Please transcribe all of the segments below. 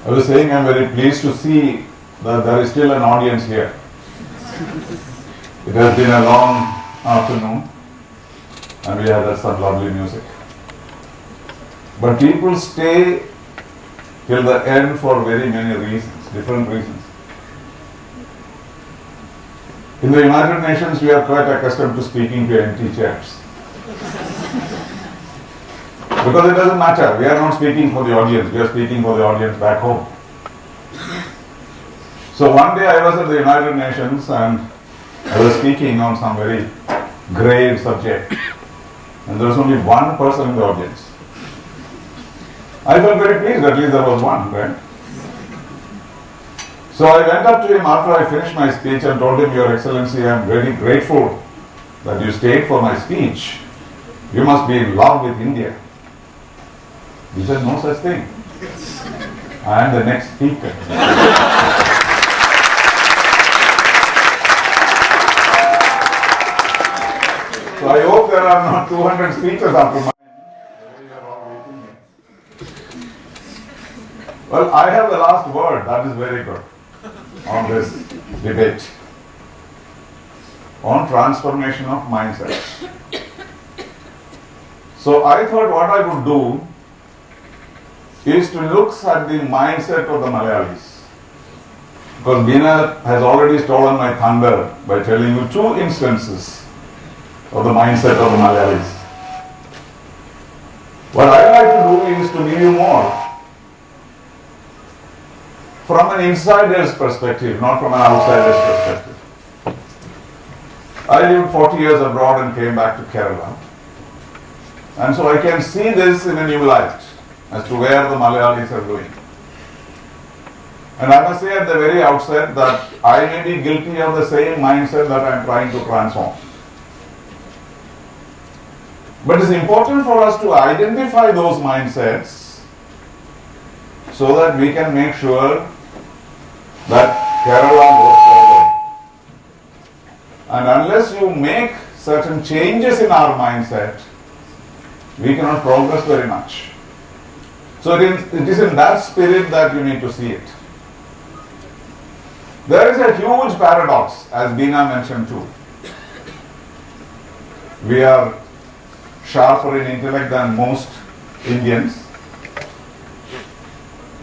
I was saying I'm very pleased to see that there is still an audience here. It has been a long afternoon and we have had some lovely music. But people stay till the end for very many reasons, different reasons. In the United Nations, we are quite accustomed to speaking to empty chairs. Because it doesn't matter, we are not speaking for the audience, we are speaking for the audience back home. So one day I was at the United Nations and I was speaking on some very grave subject and there was only one person in the audience. I felt very pleased, at least there was one, right? So I went up to him after I finished my speech and told him, Your Excellency, I am very grateful that you stayed for my speech. You must be in love with India. He said, no such thing. I am the next speaker. So I hope there are not 200 speeches after mine. Well, I have the last word. That is very good on this debate on transformation of mindset. So I thought what I would do is to look at the mindset of the Malayalis. Because Veena has already stolen my thunder by telling you two instances of the mindset of the Malayalis. What I like to do is to give you more from an insider's perspective, not from an outsider's perspective. I lived 40 years abroad and came back to Kerala. And so I can see this in a new light as to where the Malayalis are going. And I must say at the very outset that I may be guilty of the same mindset that I am trying to transform. But it's important for us to identify those mindsets so that we can make sure that Kerala goes forward. And unless you make certain changes in our mindset, we cannot progress very much. So it is in that spirit that you need to see it. There is a huge paradox, as Veena mentioned too. We are sharper in intellect than most Indians.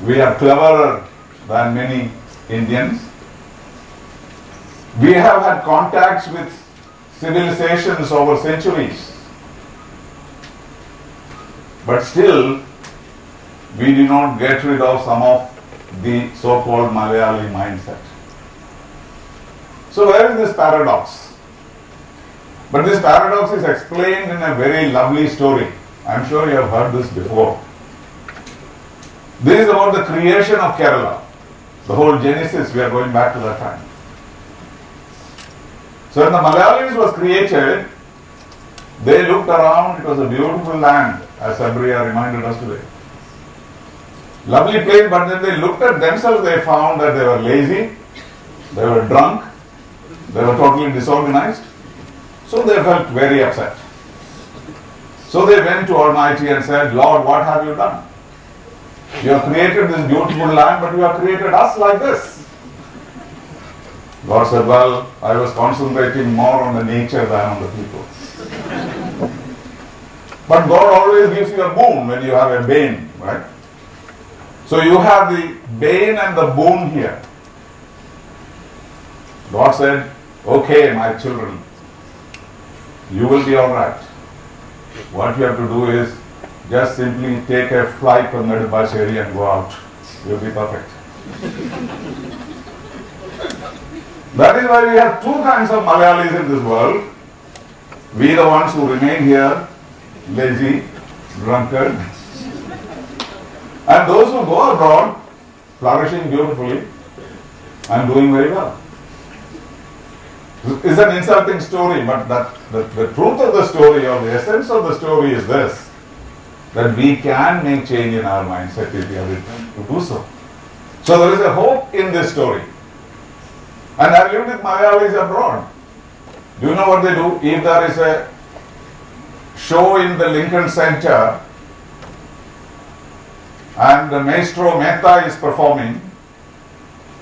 We are cleverer than many Indians. We have had contacts with civilizations over centuries. But still, we do not get rid of some of the so-called Malayali mindset. So where is this paradox? But this paradox is explained in a very lovely story. I am sure you have heard this before. This is about the creation of Kerala. The whole genesis, we are going back to that time. So when the Malayalis was created, they looked around, it was a beautiful land, as Sabriya reminded us today. Lovely place, but then they looked at themselves, they found that they were lazy, they were drunk, they were totally disorganized. So they felt very upset. So they went to Almighty and said, Lord, what have you done? You have created this beautiful land, but you have created us like this. God said, well, I was concentrating more on the nature than on the people. But God always gives you a boon when you have a bane, right? So you have the bane and the boon here. God said, okay, my children, you will be alright. What you have to do is just simply take a flight from Nedubasheri and go out. You'll be perfect. That is why we have two kinds of Malayalis in this world. We the ones who remain here, lazy, drunkard, and those who go abroad, flourishing beautifully and doing very well. It's an insulting story, but the truth of the story, or the essence of the story is this, that we can make change in our mindset if we are determined to do so. So there is a hope in this story. And I lived with Malayalis abroad. Do you know what they do? If there is a show in the Lincoln Center, and the Maestro Mehta is performing,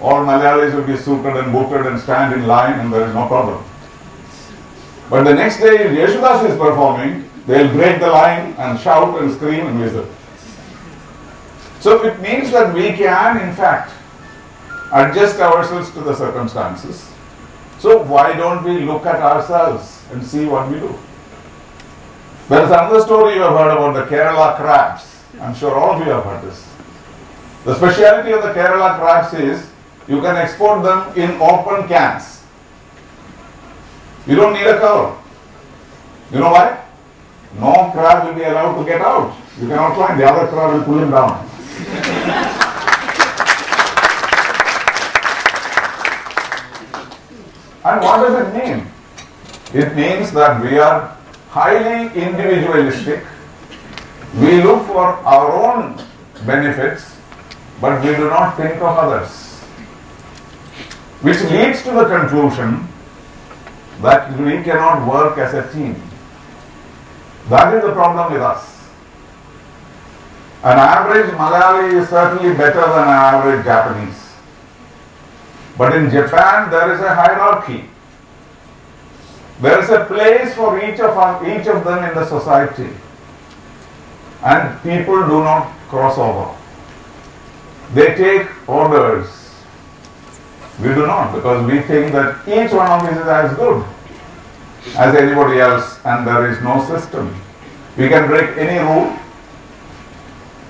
all Malayalis will be suited and booted and stand in line and there is no problem. But the next day, if Yeshudas is performing, they'll break the line and shout and scream and whistle. So it means that we can, in fact, adjust ourselves to the circumstances. So why don't we look at ourselves and see what we do? There is another story you have heard about the Kerala crabs. I'm sure all of you have heard this. The speciality of the Kerala crabs is you can export them in open cans. You don't need a cover. You know why? No crab will be allowed to get out. You cannot climb. The other crab will pull him down. And what does it mean? It means that we are highly individualistic. We look for our own benefits, but we do not think of others. Which leads to the conclusion that we cannot work as a team. That is the problem with us. An average Malayali is certainly better than an average Japanese. But in Japan, there is a hierarchy. There is a place for each of them in the society. And people do not cross over. They take orders. We do not, because we think that each one of us is as good as anybody else and there is no system. We can break any rule.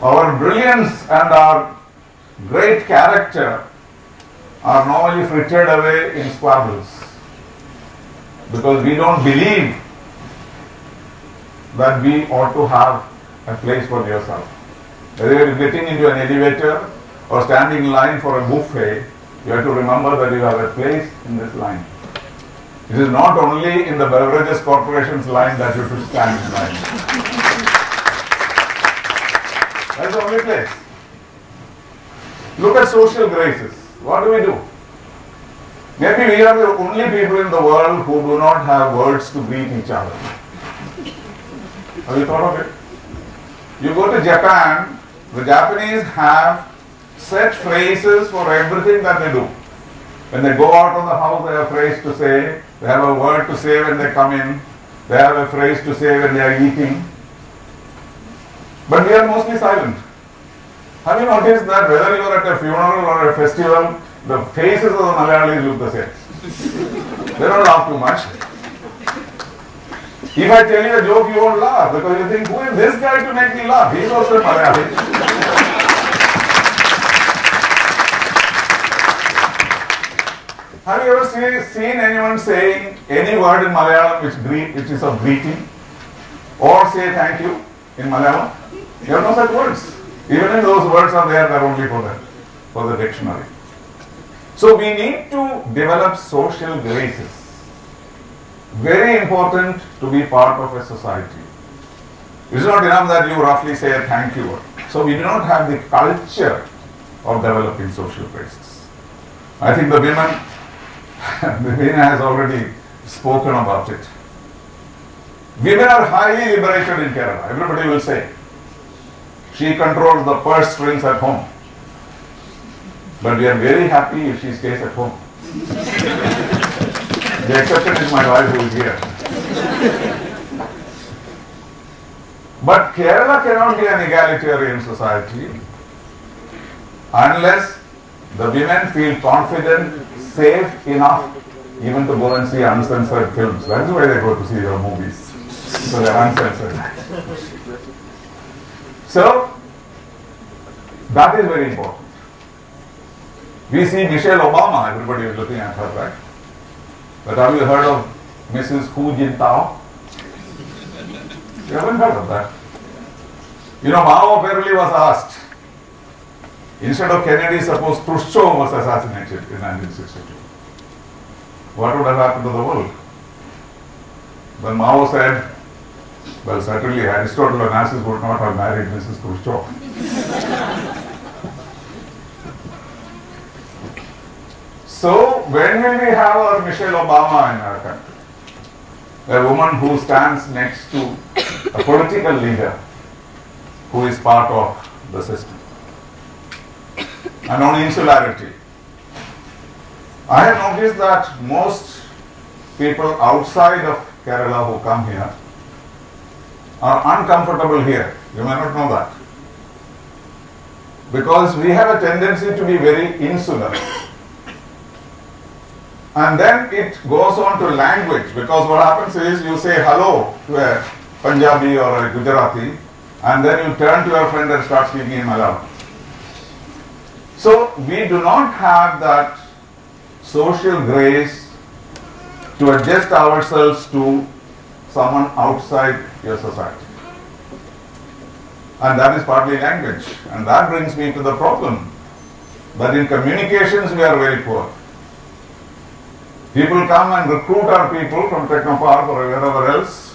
Our brilliance and our great character are normally frittered away in squabbles because we don't believe that we ought to have a place for yourself. Whether you're getting into an elevator or standing in line for a buffet, you have to remember that you have a place in this line. It is not only in the Beverages Corporation's line that you should stand in line. That's the only place. Look at social graces. What do? Maybe we are the only people in the world who do not have words to greet each other. Have you thought of it? You go to Japan, the Japanese have set phrases for everything that they do. When they go out of the house, they have a phrase to say. They have a word to say when they come in. They have a phrase to say when they are eating. But we are mostly silent. Have you noticed that whether you are at a funeral or a festival, the faces of the Malayalis look the same? They don't laugh too much. If I tell you a joke, you won't laugh because you think, who is this guy to make me laugh? He's also Malayali. Have you ever seen anyone saying any word in Malayalam which is of greeting? Or say thank you in Malayalam? You have no such words. Even if those words are there, they're only for the dictionary. So we need to develop social graces. Very important to be part of a society. It's not enough that you roughly say a thank you word. So we do not have the culture of developing social graces. I think the women Vienna has already spoken about it. Women are highly liberated in Kerala. Everybody will say. She controls the purse strings at home. But we are very happy if she stays at home. The exception is my wife who is here. But Kerala cannot be an egalitarian society unless the women feel confident, safe enough even to go and see uncensored films. That is why they go to see your movies. So they are uncensored. So, that is very important. We see Michelle Obama, everybody is looking at her, right? But have you heard of Mrs. Hu Jintao? You haven't heard of that. You know, Mao apparently was asked, instead of Kennedy, suppose Khrushchev was assassinated in 1962. What would have happened to the world? Then Mao said, well, certainly Aristotle and Onassis would not have married Mrs. Khrushchev. So, when will we have our Michelle Obama in our country? A woman who stands next to a political leader who is part of the system. and on insularity. I have noticed that most people outside of Kerala who come here are uncomfortable here. You may not know that. Because we have a tendency to be very insular. And then it goes on to language, because what happens is you say hello to a Punjabi or a Gujarati, and then you turn to your friend and start speaking in Malayalam. So we do not have that social grace to adjust ourselves to someone outside your society. And that is partly language. And that brings me to the problem that in communications we are very poor. People come and recruit our people from Technopark or wherever else,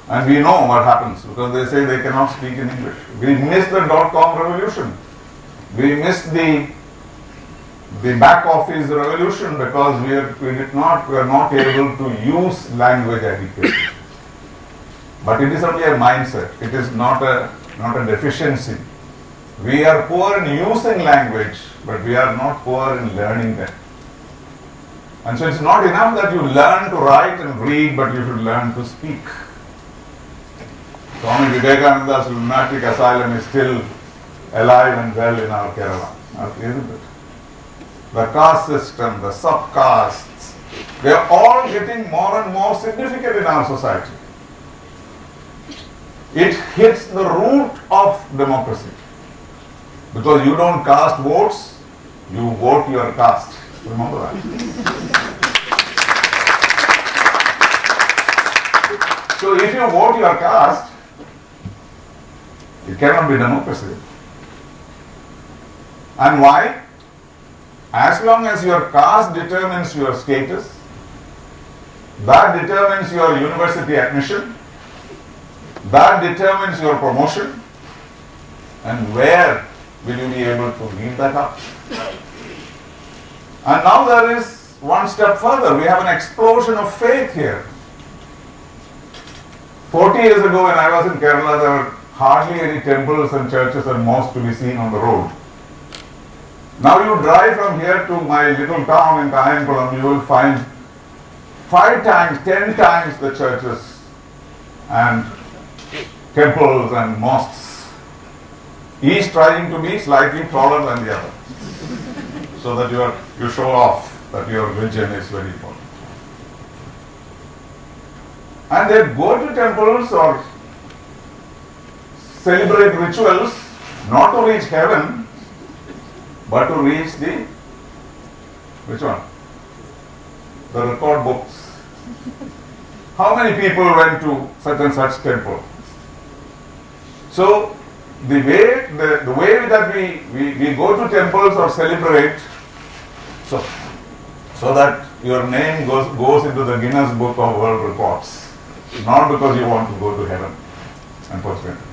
and we know what happens because they say they cannot speak in English. We missed the .com revolution. We missed the back office revolution because we are not able to use language adequately. But it is only a mindset. It is not a deficiency. We are poor in using language, but we are not poor in learning them. And so it's not enough that you learn to write and read, but you should learn to speak. Swami Vivekananda's lunatic asylum is still alive and well in our Kerala, isn't it? The caste system, the sub-castes, they are all getting more and more significant in our society. It hits the root of democracy. Because you don't cast votes, you vote your caste. Remember that. So if you vote your caste, it cannot be democracy. And why? As long as your caste determines your status, that determines your university admission, that determines your promotion, and where will you be able to give that up? And now there is one step further. We have an explosion of faith here. 40 years ago when I was in Kerala, there were hardly any temples and churches and mosques to be seen on the road. Now you drive from here to my little town in Kayankulam, you will find 5 times, 10 times the churches and temples and mosques, each trying to be slightly taller than the other, so that you show off that your religion is very important. And they go to temples or celebrate rituals not to reach heaven, but to reach the, which one? The record books. How many people went to such and such temple? So the way that we go to temples or celebrate, so that your name goes into the Guinness Book of World Records, not because you want to go to heaven, unfortunately.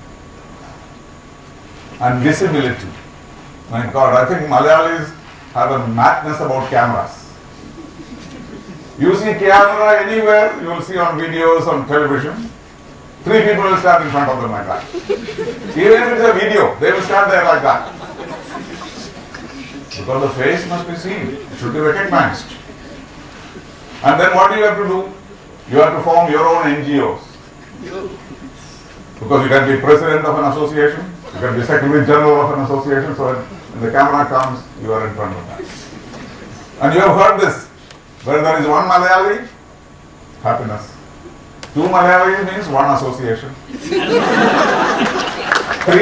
And visibility. My God, I think Malayalis have a madness about cameras. You see camera anywhere, you will see on videos, on television. 3 people will stand in front of them like that. Even if it's a video, they will stand there like that. Because the face must be seen. It should be recognized. And then what do you have to do? You have to form your own NGOs. Because you can be president of an association, you can be secretary general of an association, so when the camera comes, you are in front of that. And you have heard this. Where there is one Malayali, happiness. 2 Malayalis means 1 association. 3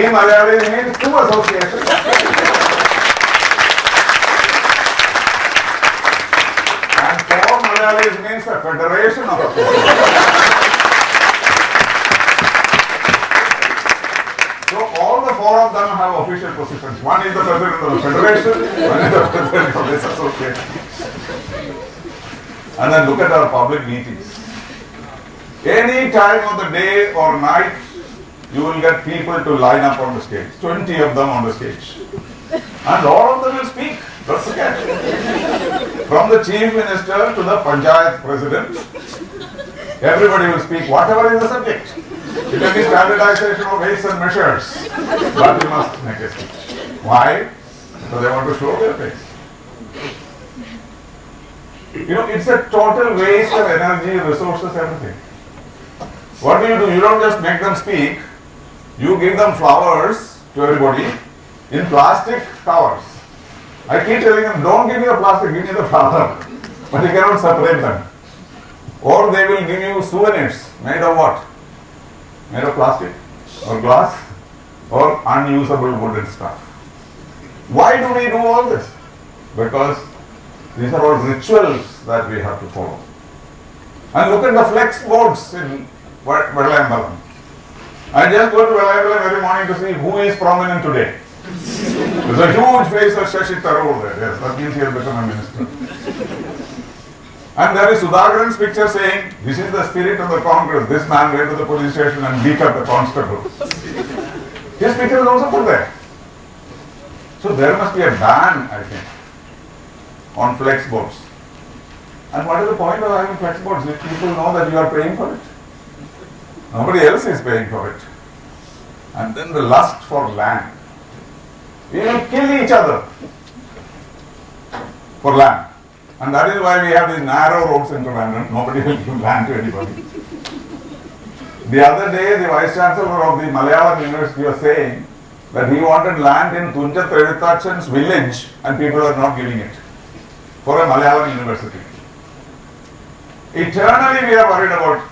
Malayalis means 2 associations. And 4 Malayalis means a federation of associations. So all the 4 of them have official positions. One is the president of the federation, one is the president of this association. And then look at our public meetings. Any time of the day or night, you will get people to line up on the stage. 20 of them on the stage. And all of them will speak. Don't forget. From the chief minister to the panchayat president, everybody will speak whatever is the subject. It can be standardization of weights and measures. But you must make a speech. Why? So they want to show their face. It's a total waste of energy, resources, everything. What do? You don't just make them speak. You give them flowers to everybody in plastic covers. I keep telling them, don't give me the plastic, give me the flower. But you cannot separate them. Or they will give you souvenirs made of what? Made of plastic or glass or unusable wooden stuff. Why do we do all this? Because these are all rituals that we have to follow. And look at the flex boards in Vienna. I just go to Vienna every morning to see who is prominent today. There's a huge face of Shashi Tharoor there. Yes, that means he has become a minister. And there is Sudhakaran's picture saying, this is the spirit of the Congress. This man went to the police station and beat up the constable. His picture is also put there. So there must be a ban, I think, on flex boards. And what is the point of having flex boards if people know that you are paying for it? Nobody else is paying for it. And then the lust for land. We will kill each other for land. And that is why we have these narrow roads in Trivandrum. Nobody will give land to anybody. The other day, the Vice-Chancellor of the Malayali University was saying that he wanted land in Tunjat Redithachan's village and people are not giving it for a Malayalam university. Eternally we are worried about,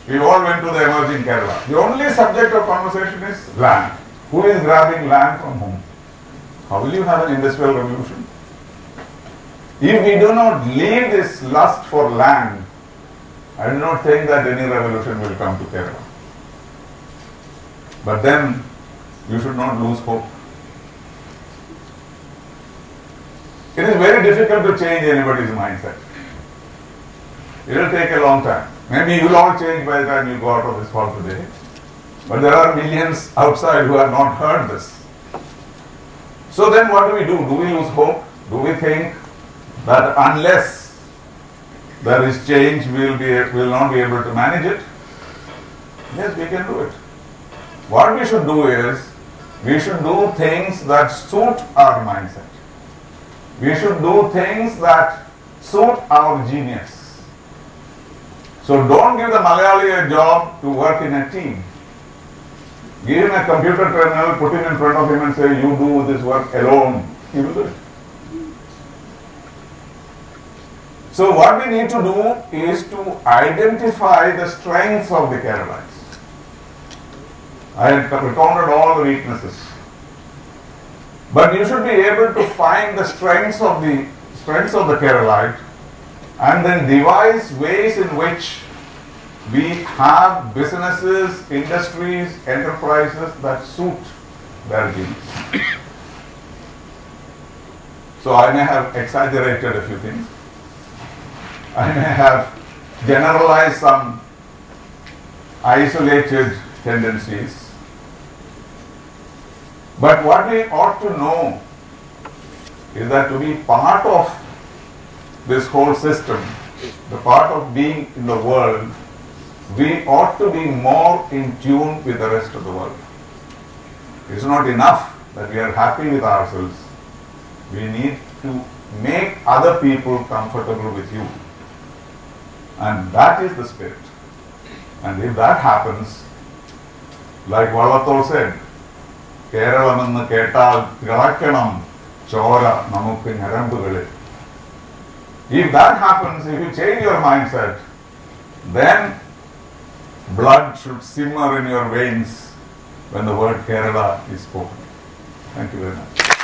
we all went to the emerging Kerala. The only subject of conversation is land. Who is grabbing land from whom? How will you have an industrial revolution? If we do not leave this lust for land, I do not think that any revolution will come to Kerala. But then, you should not lose hope. It is very difficult to change anybody's mindset. It will take a long time. Maybe you will all change by the time you go out of this hall today. But there are millions outside who have not heard this. So then what do? Do we lose hope? Do we think that unless there is change, we will not be able to manage it? Yes, we can do it. What we should do is, we should do things that suit our mindset. We should do things that suit our genius. So don't give the Malayali a job to work in a team. Give him a computer terminal, put him in front of him and say, you do this work alone. He will do it. So what we need to do is to identify the strengths of the Keralites. I have recounted all the weaknesses. But you should be able to find the strengths of the Keralite and then devise ways in which we have businesses, industries, enterprises that suit their genius. So I may have exaggerated a few things. I may have generalized some isolated tendencies. But what we ought to know is that to be part of this whole system, the part of being in the world, we ought to be more in tune with the rest of the world. It's not enough that we are happy with ourselves. We need to make other people comfortable with you. And that is the spirit. And if that happens, like Vallathol said, കേരളമെന്ന് കേട്ടാൽ തിളക്കണം ചോര നമുക്ക് ഞരമ്പുകളിൽ. If that happens, if you change your mindset, then blood should simmer in your veins when the word Kerala is spoken. Thank you very much.